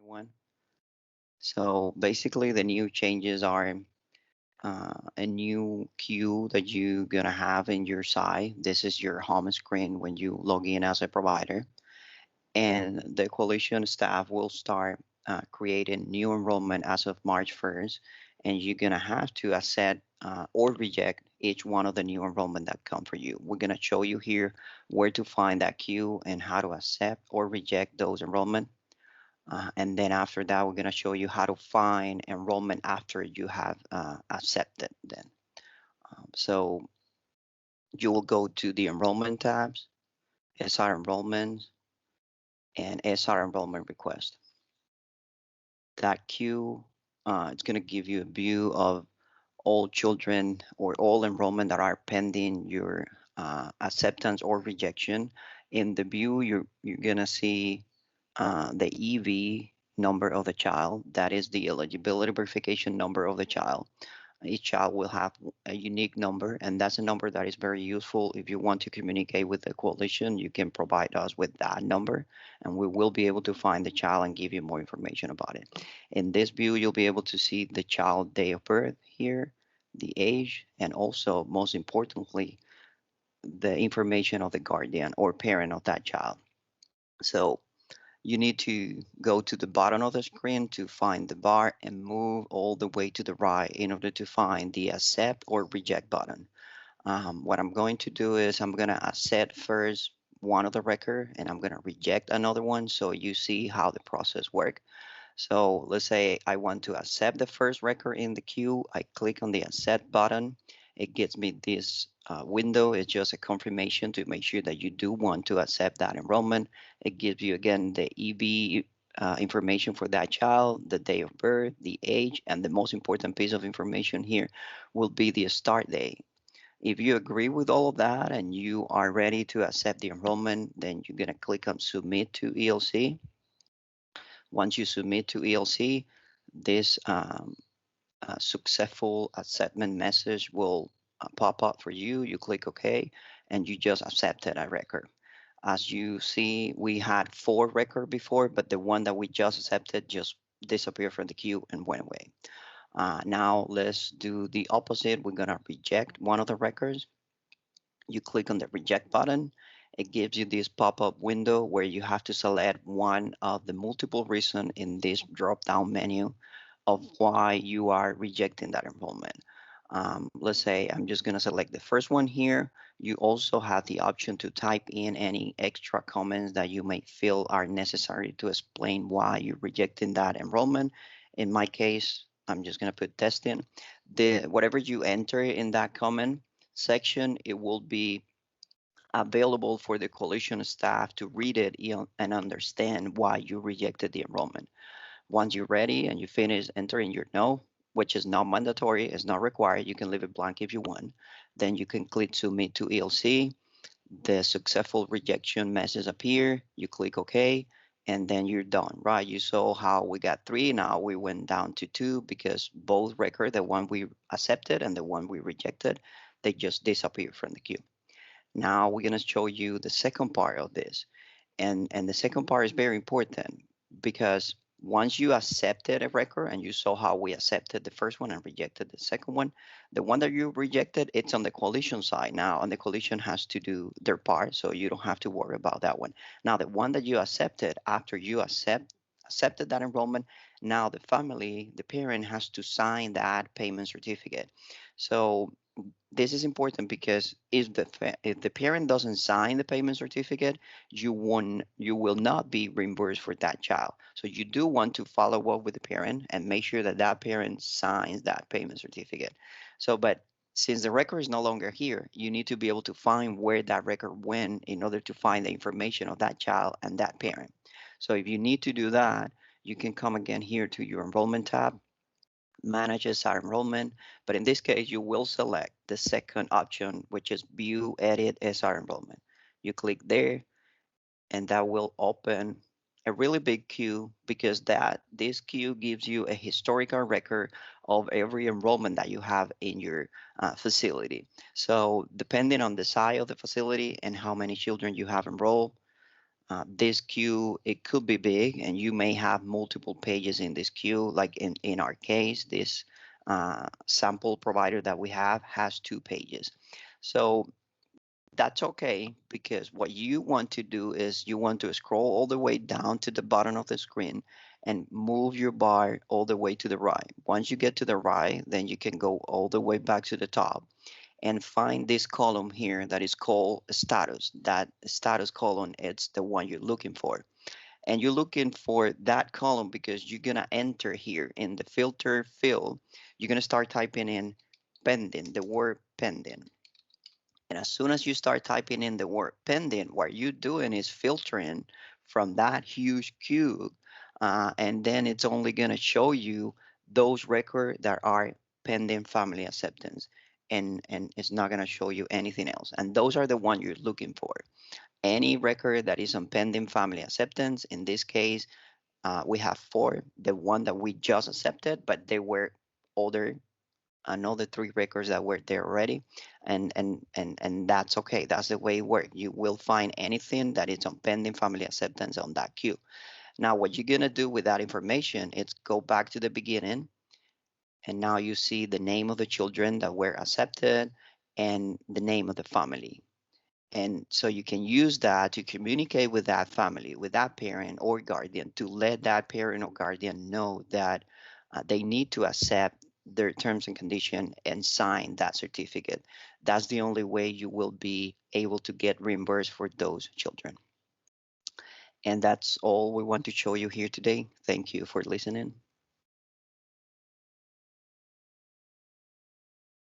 everyone. So basically, the new changes are a new queue that you're gonna have in your site. This is your home screen when you log in as a provider, and the coalition staff will start creating new enrollment as of March 1st, and you're gonna have to accept or reject each one of the new enrollment that come for you. We're gonna show you here where to find that queue and how to accept or reject those enrollment. And then after that, we're going to show you how to find enrollment after you have accepted them. So you will go to the enrollment tabs, SR enrollment, and SR enrollment request. That queue, it's going to give you a view of all children or all enrollment that are pending your acceptance or rejection. In the view, you're going to see the EV number of the child. That is the eligibility verification number of the child. Each child will have a unique number, and that's a number that is very useful. If you want to communicate with the coalition, you can provide us with that number, and we will be able to find the child and give you more information about it. In this view, you'll be able to see the child date of birth here, the age, and also, most importantly, the information of the guardian or parent of that child. So you need to go to the bottom of the screen to find the bar and move all the way to the right in order to find the accept or reject button. What I'm going to do is I'm going to accept first one of the record and I'm going to reject another one so you see how the process works. So let's say I want to accept the first record in the queue. I click on the accept button. It gives me this window. It's just a confirmation to make sure that you do want to accept that enrollment. It gives you again the EB information for that child, the date of birth, the age, and the most important piece of information here will be the start date. If you agree with all of that and you are ready to accept the enrollment, then you're going to click on submit to ELC. Once you submit to ELC, this successful acceptance message will pop up for you. You click OK, and you just accepted a record. As you see, we had 4 records before, but the one that we just accepted just disappeared from the queue and went away. Now let's do the opposite. We're going to reject one of the records. You click on the reject button. It gives you this pop-up window where you have to select one of the multiple reasons in this drop-down menu of why you are rejecting that enrollment. Let's say I'm just going to select the first one here. You also have the option to type in any extra comments that you may feel are necessary to explain why you're rejecting that enrollment. In my case, I'm just going to put testing. Whatever you enter in that comment section, it will be available for the coalition staff to read it and understand why you rejected the enrollment. Once you're ready and you finish entering your no, which is not mandatory, it's not required, you can leave it blank if you want, then you can click submit to ELC. The successful rejection message appear, you click OK, and then you're done, right? You saw how we got 3, now we went down to 2 because both records, the one we accepted and the one we rejected, they just disappear from the queue. Now we're going to show you the second part of this. And the second part is very important because once you accepted a record and you saw how we accepted the first one and rejected the second one, the one that you rejected, it's on the coalition side now, and the coalition has to do their part, so you don't have to worry about that one. Now, the one that you accepted after you accepted that enrollment, now the family, the parent has to sign that payment certificate. So this is important because if the parent doesn't sign the payment certificate, you will not be reimbursed for that child. So you do want to follow up with the parent and make sure that that parent signs that payment certificate. So, but since the record is no longer here, you need to be able to find where that record went in order to find the information of that child and that parent. So if you need to do that, you can come again here to your enrollment tab, manage SR enrollment, but in this case, you will select the second option, which is view edit SR enrollment. You click there, and that will open a really big queue because this queue gives you a historical record of every enrollment that you have in your facility. So depending on the size of the facility and how many children you have enrolled, This queue, it could be big, and you may have multiple pages in this queue. Like in our case, this sample provider that we have has 2 pages. So that's okay, because what you want to do is you want to scroll all the way down to the bottom of the screen and move your bar all the way to the right. Once you get to the right, then you can go all the way back to the top and find this column here that is called status. That status column, it's the one you're looking for. And you're looking for that column because you're gonna enter here in the filter field, you're gonna start typing in pending, the word pending. And as soon as you start typing in the word pending, what you're doing is filtering from that huge queue. And then it's only going to show you those records that are pending family acceptance. And it's not going to show you anything else. And those are the ones you're looking for. Any record that is on pending family acceptance, in this case, we have 4. The one that we just accepted, but they were older, another 3 records that were there already, and that's okay. That's the way it works. You will find anything that is on pending family acceptance on that queue. Now what you're going to do with that information is go back to the beginning, and now you see the name of the children that were accepted and the name of the family. And so you can use that to communicate with that family, with that parent or guardian, to let that parent or guardian know that they need to accept their terms and condition and sign that certificate. That's the only way you will be able to get reimbursed for those children. And that's all we want to show you here today. Thank you for listening.